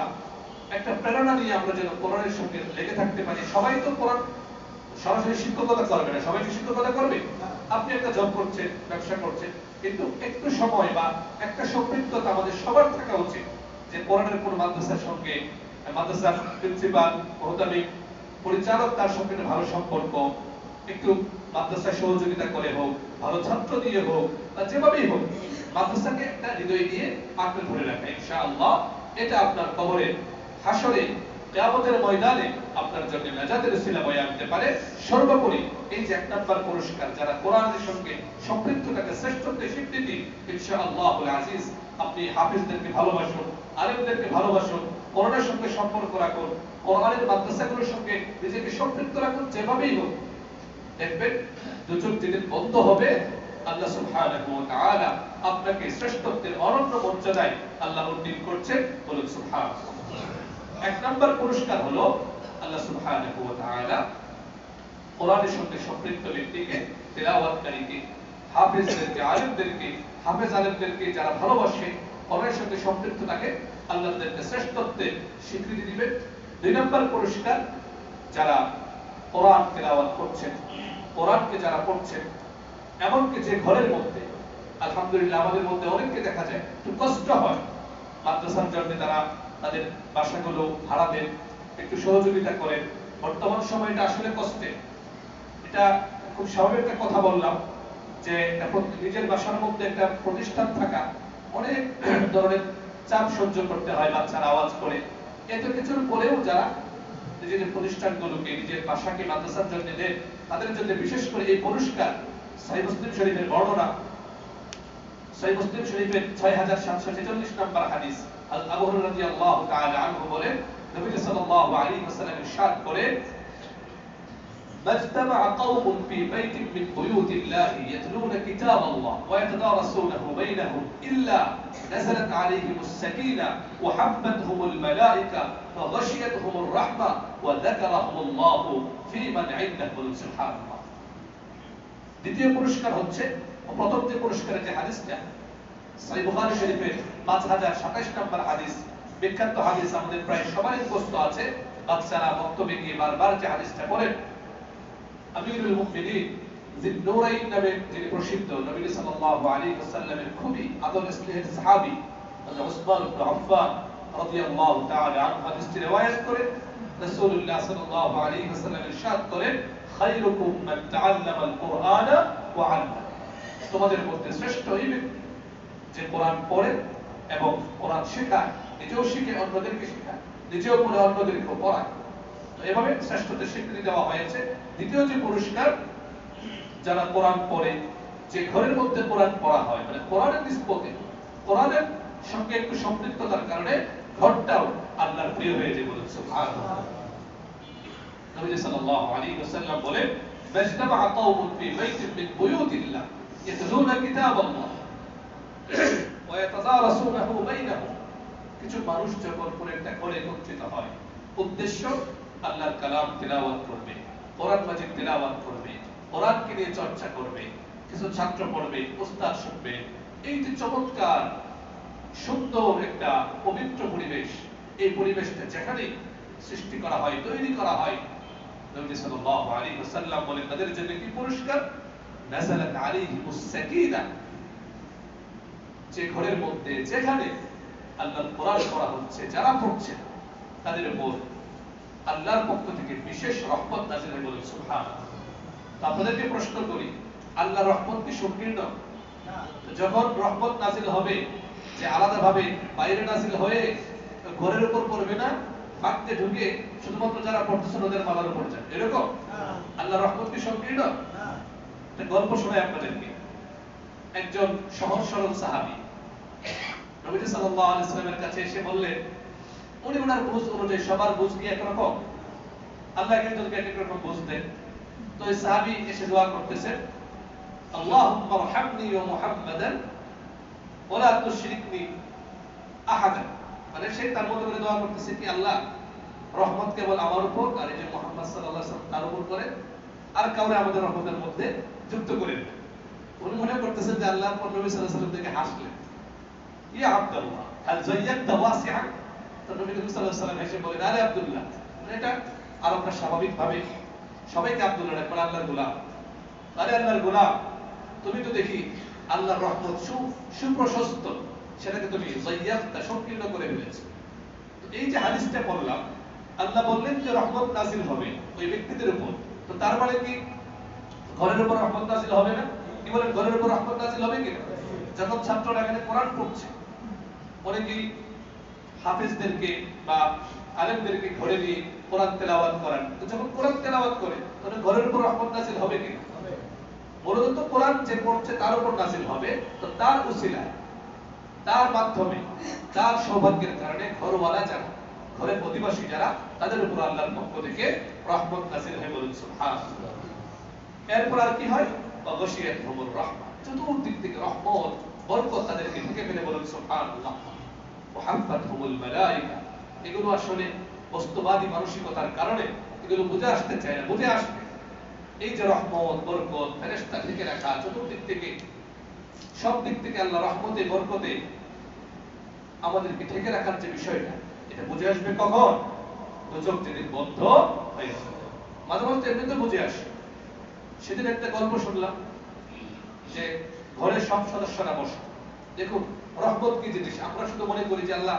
একটা প্রেরণা নিয়ে আমরা যেন কোরআনের সঙ্গে লেগে থাকতে পারি। সবাই তো কোরআন সরাসরি শিক্ষকতা করবে না, সবাই কি শিক্ষকতা করবে? আপনি একটা জব করছেন, ব্যবসা করছেন, কিন্তু একটু সময় বা একটা সম্পৃক্ততা আমাদের সবার থাকা উচিত, যে কোরআনের কোন মাদ্রাসার সঙ্গে মাদ্রাসার প্রিন্সিপাল, মুহতামিম, পরিচালক তার সঙ্গে ভালো সম্পর্ক, একটু মাদ্রাসায় সহযোগিতা করে হোক, ভালো ছাত্র দিয়ে হোক, বা যেভাবেই হোক মাদ্রাসাকে একটা হৃদয় দিয়ে আঁকড়ে ধরে রাখা, ইনশাআল্লাহ এটা আপনার কবরে, হাসরে, কিয়ামতের ময়দানে আপনার জন্য নাজাতের উসিলা বয়ে আনতে পারে। সর্বোপরি এই যে 1 নাম্বার পুরস্কার, যারা কোরআনের সঙ্গে সম্পৃক্ততাকে শ্রেষ্ঠত্বের স্বীকৃতি, ইনশাআল্লাহুল আজিজ আপনি হাফেজদেরকে ভালোবাসুন, আলেমদেরকে ভালোবাসুন, কোরআনের সঙ্গে সম্পর্ক রাখুন, কোরআনের মাদ্রাসাগুলোর সঙ্গে নিজেকে সম্পৃক্ত রাখুন, যেভাবেই হোক দেখবেন দুচোখ যেদিন বন্ধ হবে আল্লাহ সুবহানাহু ওয়া তাআলা আপনাকে শ্রেষ্ঠত্বের অনন্য মর্যাদায় আল্লাহ উন্নীত করছেন, বলুন সুবহানাল্লাহ। 1 নাম্বার পুরস্কার হলো আল্লাহ সুবহানাহু ওয়া তাআলা কোরআনের সঙ্গে সম্পৃক্ত ব্যক্তিকে, তেলাওয়াতকারীকে, হাফেজদেরকে, আলেমদেরকে, হাফেজ আলেমদেরকে যারা ভালোবাসে, কোরআনের সঙ্গে সম্পৃক্ত থাকে, আল্লাহ তাদেরকে শ্রেষ্ঠত্বের স্বীকৃতি দিবেন। 2 নাম্বার পুরস্কার, যারা কোরআন তেলাওয়াত করছেন, কোরআনকে যারা পড়ছেন, এমনকি যে ঘরের মধ্যে আলহামদুলিল্লাহ আমাদের মধ্যে অনেককে দেখা যায় একটু কষ্ট হয়, মাদ্রাসার জন্য তারা তাদের বাসাগুলো ভাড়া দেন, একটু সহযোগিতা করেন। বর্তমান সময়টা আসলে কষ্টের, এটা খুব স্বাভাবিক একটা কথা বললাম, যে নিজের বাসার মধ্যে একটা প্রতিষ্ঠান থাকা অনেক ধরনের চাপ সহ্য করতে হয়, বাচ্চারা আওয়াজ করে, এত কিছুর পরেও যারা নিজেদের প্রতিষ্ঠানগুলোকে, নিজের বাসাকে মাদ্রাসার জন্য দেন, তাদের জন্য বিশেষ করে এই পুরস্কার। সহিহ মুসলিম শরীফের বর্ণনা, সহিহ মুসলিম শরীফের 6746 নম্বর হাদিস, আবু হুরায়রা রাদিয়াল্লাহু তাআলা আনহু বলেন, নবী সাল্লাল্লাহু আলাইহি ওয়াসাল্লাম ইরশাদ করেন, مجتمع قوم في بيت من بيوت الله يتلون كتاب الله ويتدارسونه بينهم إلا نزلت عليهم السكينة وحفتهم الملائكة وغشيتهم الرحمة وذكرهم الله في من عنده, سبحان الله। দ্বিতীয় পুরস্কার হচ্ছে, প্রথম যে পুরস্কারের যে হাদিসটা সহিহ বুখারী শরীফের 5027 নম্বর হাদিস, বিখ্যাত হাদিস, আমাদের প্রায় সবারই মুখস্থ আছে, বাচ্চারা বক্তব্যে গিয়ে বারবার যে হাদিসটা পড়েন, আমিরুল মুমিনিন যিন্নুরাইন নামে যিনি প্রসিদ্ধ, নবী সাল্লাল্লাহু আলাইহি ওয়াসাল্লামের খুবই আদর স্নেহের সাহাবী হযরত উসমান ইবনে আফফান রাদিয়াল্লাহু তাআলা আনহু হাদিসটি রওয়ায়াত করেন। রাসূলুল্লাহ সাল্লাল্লাহু আলাইহি ওয়াসাল্লাম ইরশাদ করেন, খায়রুকুম মান তাআল্লামাল কুরআনা ওয়া আল্লামা, তোমাদের মধ্যে শ্রেষ্ঠ ওই ব্যক্তি যে কোরআন পড়ে এবং কোরআন শেখায়, নিজেও শিখে অন্যদেরকে শেখায়, নিজেও পড়ে অন্যদেরকে পড়ায়। এভাবে শ্রেষ্ঠত্বের স্বীকৃতি দেওয়া হয়েছে। দ্বিতীয় যে পুরস্কার, যারা কোরআন পড়ে, যে ঘরের মধ্যে কোরআন পড়া হয়, মানে কোরআনের নিসবতে, কোরআনের সঙ্গে একটু সম্পৃক্ততার কারণে ঘরটাও আল্লাহর প্রিয় হয়ে যায়, বলুন সুবহানাল্লাহ। নবী সাল্লাল্লাহু আলাইহি ওয়াসাল্লাম বলেন, মাজতামা কওমুন ফি বাইতিন মিন বুয়ুতিল্লাহ ইয়াতলুনা কিতাবাল্লাহ ওয়া ইয়াতাদারাসুনাহু বাইনাহুম, কিছু মানুষ যখন কোন একটা ঘরে একত্রিত হয়, উদ্দেশ্য আল্লাহর কালাম তেলাওয়াত করবে, কোরআন মাজিদ তেলাওয়াত করবে, কোরআনকে নিয়ে চর্চা করবে, কিছু ছাত্র পড়বে, উস্তাদ শুনবে, এই যে চমৎকার সুন্দর একটা পবিত্র পরিবেশ, এই পরিবেশটা যেখানে সৃষ্টি করা হয়, তৈরি করা হয়, নবী সাল্লাল্লাহু আলাইহি ওয়াসাল্লাম বলেন তাদের জন্য কি পুরস্কার, নাযালাত আলাইহিমুস সাকিনা, যে ঘরের মধ্যে যেখানে আল্লাহর কোরআন পড়া হচ্ছে, যারা পড়ছে তাদের উপর আল্লাহর পক্ষ থেকে বিশেষ রহমত নাযিল হয়, বলেন সুবহানাল্লাহ। আপনাদেরকে প্রশ্ন করি, আল্লাহর রহমত কি সংকীর্ণ? যখন রহমত নাযিল হবে, যে আলাদাভাবে বাইরে নাযিল হয়ে ঘরের উপর পড়বে না, ফাঁকতে ঢুকে শুধুমাত্র যারা পড়তেছেন ওদের মালার উপর যায়, এরকম? আল্লাহর রহমত কি সংকীর্ণ? একটা গল্প শোনাই আপনাদেরকে। একজন সহজ সরল সাহাবী নবী সাল্লাল্লাহু আলাইহি ওয়াসাল্লামের কাছে এসে বললেন, উনি ওনার বুঝ অনুযায়ী, সবার বুঝ কি একরকম, আল্লাহ একজনকে এক এক রকম বুঝ দেন। তো এই সাহাবী এসে দোয়া করতেছেন, আল্লাহুম্মা রহমনি ওয়া মুহাম্মাদান ওয়া লা তুশরিকনি আহাদান, মানে সে তার মতো করে দোয়া করতেছে কি, আল্লাহ রহমত কেবল আমার উপর আর এই যে মুহাম্মদ সাল্লাল্লাহু আলাইহি ওয়াসাল্লাম তার উপর করে, আর কাউরে আমাদের রহমতের মধ্যে যুক্ত করেন না। উনি মনে করতেছেন যে আল্লাহ নবী সাল্লাল্লাহু আলাইহি ওয়াসাল্লাম থেকে হাসলেন, ইয়া আব্দুল্লাহ হাল যায়্যাতা ওয়াসিআন, তো নবী সাল্লাল্লাহু আলাইহি ওয়াসাল্লাম এসে বলেন, আরে আব্দুল্লাহ, মানে এটা আরবরা স্বাভাবিকভাবে সবাইকে আব্দুল্লাহ ডাকবেন, আল্লাহর গোলাম। আরে আল্লাহর গোলাম, তুমি তো দেখি আল্লাহর রহমত সুপ্রশস্ত, সেটাকে তুমি যায়্যাফতা সংকীর্ণ করে ফেলেছো। তো এই যে হাদিসটা পড়লাম, আল্লাহ বললেন যে রহমত নাযিল হবে ওই ব্যক্তিদের উপর। তো তার মানে কি ঘরের উপর রহমত নাযিল হবে না? কি বলেন, ঘরের উপর রহমত নাযিল হবে কি? যখন ছাত্ররা এখানে কোরআন পড়ছে, অনেকেই হাফেজদেরকে বা আলেমদেরকে ঘরে নিয়ে কোরআন তেলাওয়াত করেন, তো যখন কোরআন তেলাওয়াত করে তখন ঘরের উপর রহমত নাযিল হবে কি? মূলত তো কোরআন যে পড়ছে তার উপর নাযিল হবে। তো তার উসিলায়, তার মাধ্যমে, তার সৌভাগ্যের কারণে ঘরওয়ালা যারা, ঘরের অধিবাসী যারা, তাদের উপর আল্লাহর পক্ষ থেকে রহমত নাযিল হয়, বলুন সুবহানাল্লাহ। এরপর আর কি হয়? ওয়াগশিয়াতহুমুর রাহমা, চতুর্দিক থেকে রহমত বরকত তাদেরকে ঢেকে ফেলে, বলুন সুবহানাল্লাহ। ওয়াহাফাতহুমুল মালায়েকা, এগুলো আসলে বস্তুবাদী মানসিকতার কারণে এগুলো বুঝে আসতে চায় না, বুঝে আসবে। এই যে রহমত বরকত ফেরেশতা ঢেকে রাখা চতুর্দিক থেকে, সব দিক থেকে আল্লাহ রহমতে বরকতে আমাদেরকে ঢেকে রাখার যে বিষয়টা, এটা বুঝে আসবে কখন? দোজখ যেদিন বন্ধ হয়ে যাবে। মাঝে মাঝে এমনিতে বুঝে আসে। সেদিন একটা গল্প শুনলাম যে ঘরের সব সদস্যরা বসে, দেখুন রহমত কি জিনিস। আমরা শুধু মনে করি যে আল্লাহ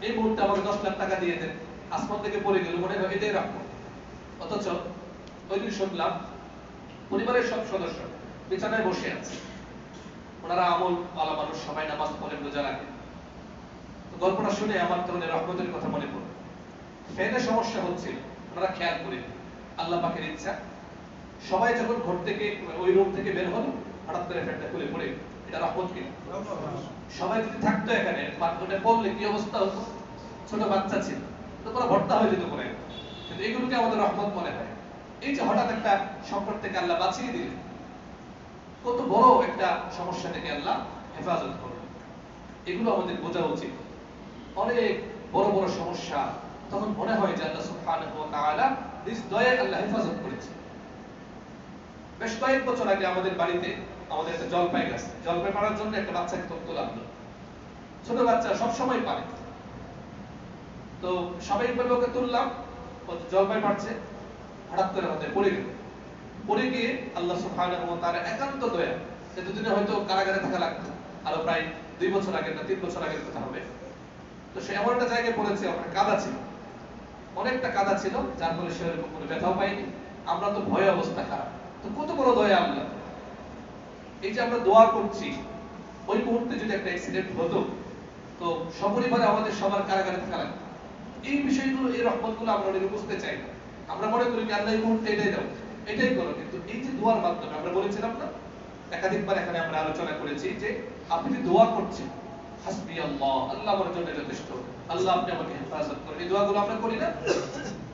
এই মুহূর্তে আমাকে 10 লাখ টাকা দিয়ে দেন, আসমান থেকে পড়ে গেল, মনে হয় এটাই রহমত। অথচ ওই দিন শুনলাম পরিবারের সব সদস্য বিছানায় বসে আছে, ওনারা আমল ওয়ালা মানুষ, সবাই নামাজ পড়েন, রোজা রাখেন। তো গল্পটা শুনে আমার তখন রহমতের কথা মনে পড়ে। ফ্যানের সমস্যা হচ্ছিল, ওনারা খেয়াল করেন, আল্লাহ পাকের ইচ্ছা, সবাই যখন ঘর থেকে ওই রুম থেকে বের হলো, হঠাৎ করে ফ্যানটা খুলে পড়ে, এটা রহমত কিনা? সবাই যদি থাকতো এখানে, ওটা পড়লে কি অবস্থা হতো? ছোট বাচ্চা ছিল তো পুরো ভর্তা হয়ে যেত করে। কিন্তু এগুলোকে আমাদের রহমত মনে হয়। এই যে হঠাৎ একটা সংকট থেকে আল্লাহ বাঁচিয়ে দিলেন, কত বড় একটা সমস্যা থেকে আল্লাহ হেফাজত করলেন, এগুলো আমাদের বোঝা উচিত। অনেক বড় বড় সমস্যা তখন মনে হয় যে আল্লাহ সুবহানাহু ওয়া তাআলা নিজ দয়ায় আল্লাহ হেফাজত করেছে। বেশ কয়েক বছর আগে আমাদের বাড়িতে আমাদের একটা জলপাই গাছ, জলপাই পাড়ার জন্য একটা বাচ্চাকে তোলা হলো। ছোট বাচ্চা সব সময় পারে, তো সবাই বলে ওকে তুললাম, ও জলপাই পাড়ছে, হঠাৎ করে আমাদের পড়ে গেল। পড়ে গিয়ে আল্লাহ সুবহানাহু ওয়া তাআলা একান্ত দয়া, এতদিনে হয়তো কারাগারে থাকা লাগতো, আরো প্রায় 2 বছর আগে না 3 বছর আগের কথা হবে। তো সে এমন একটা জায়গায় পড়েছে, ওখানে কাদা ছিল, অনেকটা কাদা ছিল, যার ফলে সে এরকম কোনো ব্যথাও পায়নি। আমরা তো ভয়ে অবস্থা খারাপ। তো কত বড় দয়া আল্লাহ। এই যে আমরা দোয়া করছি, ওই মুহূর্তে যদি একটা অ্যাক্সিডেন্ট হতো তো সপরিবারে আমাদের সবার কারাগারে থাকা লাগতো। এই বিষয়গুলো, এই রহমতগুলো আমরা অনেকে বুঝতে চাই না। আমরা মনে করি যে আল্লাহ এই মুহূর্তে এটাই দাও, এটাই করো। কিন্তু এই যে দোয়ার মাধ্যমে, আমরা বলেছিলাম না একাধিকবার এখানে আমরা আলোচনা করেছি, যে আপনি যে দোয়া করছেন, হাসবি আল্লাহ, আল্লাহ আমার জন্য যথেষ্ট, আল্লাহ আপনি আমাকে হেফাজত করেন, এই দোয়াগুলো আমরা করি না?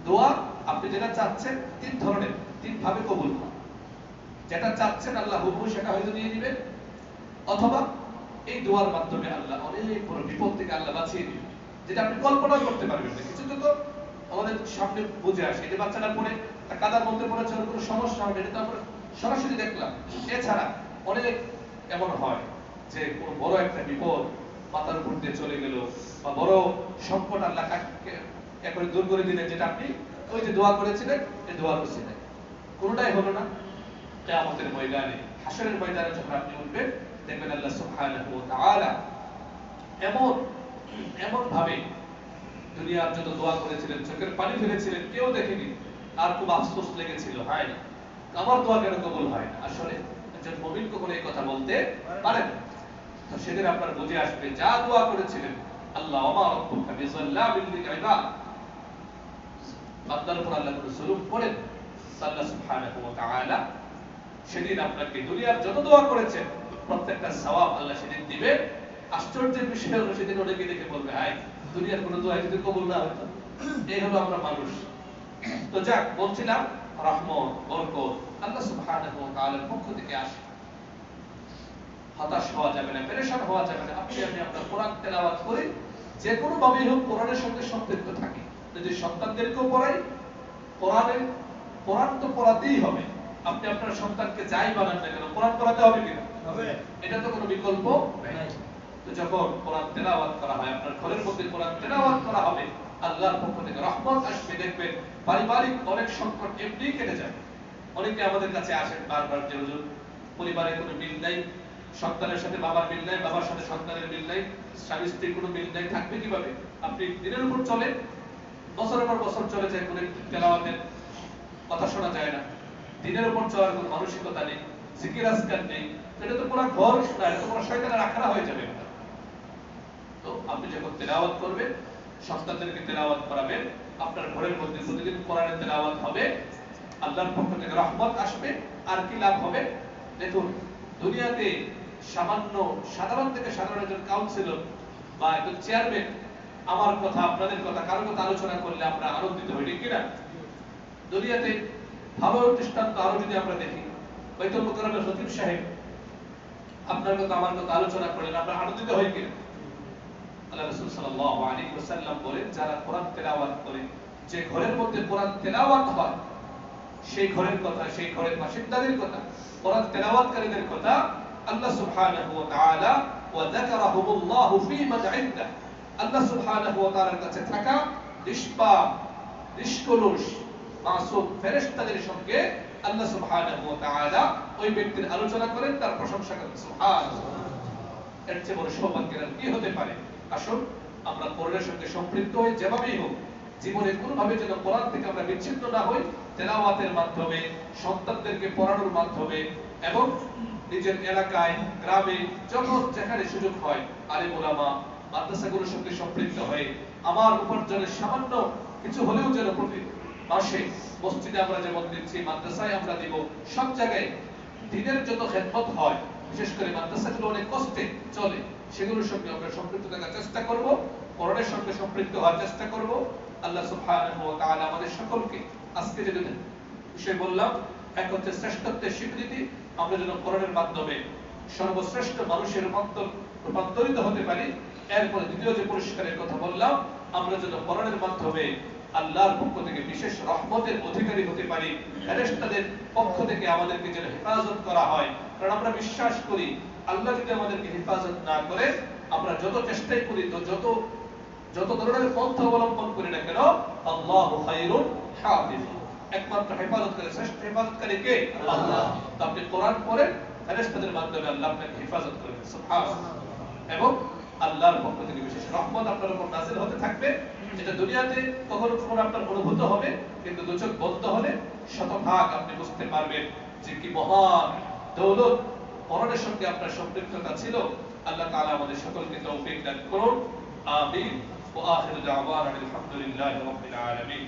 দোয়া আপনি যেটা চাচ্ছেন 3 ধরনের, 3 ভাবে কবুল হয়। যেটা চাচ্ছেন আল্লাহ হুবহু সেটা হয়তো দিয়ে দিবেন, অথবা এই দোয়ার মাধ্যমে আল্লাহ অনেক বড় বিপদ থেকে আল্লাহ বাঁচিয়ে দিবেন, যেটা আপনি কল্পনা করতে পারবেন না। কিছু তো আমাদের সামনে বুঝে আসে, যে বাচ্চাটা পড়ে কাদার মধ্যে পড়েছে, কোনো সমস্যা হবে, এটা তো আমরা সরাসরি দেখলাম। এছাড়া অনেক এমন হয় যে কোনো বড় একটা বিপদ মাথার উপর দিয়ে চলে গেল, বা বড় সংকট আল্লাহ একবারে দূর করে দিলেন, যেটা আপনি ওই যে দোয়া করেছিলেন এই দোয়ার উসিলায়। কোনোটাই হলো না। কিয়ামতের ময়দানে, হাশরের ময়দানে যখন আপনি উঠবেন, দেখবেন আল্লাহ সুবহানাহু ওয়া তাআলা এমন ভাবে দুনিয়ার যত দোয়া করেছিলেন, চোখের পানি ফেলেছিলেন, কেউ দেখেনি, আর খুব আফসোস লেগেছিল, হায় আমার দোয়া কেন কবুল হয় না। আসলে একজন মুমিন কখনো এই কথা বলতে পারে না। তো সেদিন আপনার বুঝে আসবে, যা দোয়া করেছিলেন, আল্লাহ ওমা রাব্বুকা বিযাল্লামিল লিল ইবাদ, বান্দার উপর আল্লাহ কোনো জুলুম করেন, আল্লাহ সুবহানাহু ওয়া তাআলা সেদিন আপনাকে দুনিয়ার যত দোয়া করেছেন প্রত্যেকটা সওয়াব আল্লাহ সেদিন দিবে। আশ্চর্যের বিষয় হলো, সেদিন অনেকে দেখে বলবে, হায় দুনিয়ার কোনো দোয়া যদি কবুল না হতো। এই হলো আমরা মানুষ। তো যাক, বলছিলাম রহমত বরকত আল্লাহ সুবহানাহু ওয়া তাআলার পক্ষ থেকে আসে। হতাশ হওয়া যাবে না, পেরেশান হওয়া যাবে না। আপনি আপনার কোরআন তেলাওয়াত করে যে কোনো ভাবেই হোক কোরআনের সঙ্গে সম্পৃক্ত থাকি। যদি সন্তানদেরকেও পড়াই, কোরআন তো পড়াতেই হবে। আপনি আপনার সন্তানকে যাই বানান না কেন, কোরআন পড়াতে হবে কিনা? এটা তো কোনো বিকল্প নাই। তো যখন কোরআন তেলাওয়াত করা হয়, আপনার ঘরের মধ্যে কোরআন তেলাওয়াত করা হবে, আল্লাহর পক্ষ থেকে রহমত আসবে। দেখবেন পারিবারিক অনেক সংকট এমনি কেটে যাবে। অনেকে আমাদের কাছে আসেন বারবার যে হুজুর পরিবারে কোনো মিল নাই, সন্তানের সাথে বাবার মিল নাই, বাবার সাথে সন্তানের মিল নাই, স্বামী স্ত্রীর কোনো মিল নাই, থাকবে কিভাবে? আপনি দিনের উপর চলে, বছরের পর বছর চলে যায়, কোনো তেলাওয়াতের কথা শোনা যায় না, দিনের উপর চলার কোনো মানসিকতা নেই, জিকির আজকার নেই, এটা তো পুরো ঘর না, এটা তো পুরো শয়তানের আখড়া হয়ে যাবে। তো আপনি যখন তেলাওয়াত করবেন, সন্তানদেরকে তেলাওয়াত করাবেন, আপনার ঘরের মধ্যে প্রতিদিন কোরআনের তেলাওয়াত হবে, আল্লাহর পক্ষ থেকে রহমত আসবে। আর কি লাভ হবে? দেখুন, দুনিয়াতে সামান্য সাধারণ থেকে সাধারণ একজন কাউন্সিলর বা একজন চেয়ারম্যান আমার কথা আপনাদের কথা কারো কথা আলোচনা করলে আমরা আনন্দিত হই, ঠিক কিনা? দুনিয়াতে ভালো দৃষ্টান্ত আরো যদি আমরা দেখি, বাইতুল মুকাররমের খতিব সাহেব আপনার কথা আমার কথা আলোচনা করলেন, আমরা আনন্দিত হই কিনা? আল্লাহ রাসূল সাল্লাল্লাহু আলাইহি ওয়াসাল্লাম বলেন, যারা কোরআন তেলাওয়াত করে, যে ঘরের মধ্যে কোরআন তেলাওয়াত হয়, সেই ঘরের কথা, সেই ঘরের বাসিন্দাদের কথা, কোরআন তেলাওয়াতকারীদের কথা আল্লাহ সুবহানাহু ওয়া তাআলা ওয়া যাকারাহুমুল্লাহু ফী মান ইনদা, আল্লাহ সুবহানাহু ওয়া তাআলার কাছে থাকা নিষ্পাপ, নিষ্কলুষ, মাসুম ফেরেশতাদের সঙ্গে আল্লাহ সুবহানাহু ওয়া তাআলা ওই ব্যক্তির আলোচনা করেন, তার প্রশংসা করেন। সুবহানাল্লাহ। এর চেয়ে বড় সৌভাগ্যের আর কি হতে পারে? আসুন আমরা কোরআনের সঙ্গে সম্পৃক্ত হই, যেভাবেই হোক জীবনে কোনোভাবে যেন কোরআন থেকে আমরা বিচ্ছিন্ন না হই, তেলাওয়াতের মাধ্যমে, সন্তানদেরকে পড়ানোর মাধ্যমে, এবং নিজের এলাকায়, গ্রামে, যখন যেখানে সুযোগ হয় আলেম ওলামা মাদ্রাসাগুলোর সঙ্গে সম্পৃক্ত হয়ে আমার উপার্জনের সামান্য কিছু হলেও যেন প্রতি মাসে মসজিদে আমরা যেমন দিচ্ছি, মাদ্রাসায় আমরা দিব, সব জায়গায় দিনের যত খেদমত হয়, বিশেষ করে মাদ্রাসাগুলো অনেক কষ্টে চলে, সেগুলোর সঙ্গে আমরা সম্পৃক্ত থাকার চেষ্টা করব, কোরআনের সঙ্গে সম্পৃক্ত হওয়ার চেষ্টা করব। আল্লাহ সুবহানাহু ওয়া তাআলা আমাদের সকলকে আজকে যে বিষয় বললাম, এক হচ্ছে শ্রেষ্ঠত্বের স্বীকৃতি, আমরা যেন কোরআনের মাধ্যমে সর্বশ্রেষ্ঠ মানুষের রূপান্তরিত হতে পারি। এরপরে দ্বিতীয় যে পুরস্কারের কথা বললাম, আমরা যেন কোরআনের মাধ্যমে আল্লাহর পক্ষ থেকে বিশেষ রহমতের অধিকারী হতে পারি, ফেরেশতাদের পক্ষ থেকে আমাদেরকে যেন হেফাজত করা হয়। কারণ আমরা বিশ্বাস করি আল্লাহ যদি আমাদেরকে হেফাজত না করে, আমরা যত চেষ্টাই করি, তো যত ধরনের পন্থা অবলম্বন করি না কেন, আল্লাহু খায়রুল হাফিজ, একমাত্র হেফাজত করে, শ্রেষ্ঠ হেফাজতকারী কে? আল্লাহ। তো আপনি কোরআন পড়েন, ফেরেশতাদের মাধ্যমে আল্লাহ আপনাকে হেফাজত করবেন। সুবহানাল্লাহ। এবং আল্লাহর পক্ষ থেকে বিশেষ রহমত আপনার উপর নাযিল হতে থাকবে, যেটা দুনিয়াতে কখনো কখনো আপনার অনুভূত হবে, কিন্তু দু চোখ বন্ধ হলে শতভাগ আপনি বুঝতে পারবেন যে কি মহান দৌলত কোরআনের সঙ্গে আপনার সম্পৃক্ততা ছিল। আল্লাহ তাআলা আমাদের সকলকে তৌফিক দান করুন। আমিন। ওয়া আখিরু দাওয়ানা আলহামদুলিল্লাহি রাব্বিল আলামিন।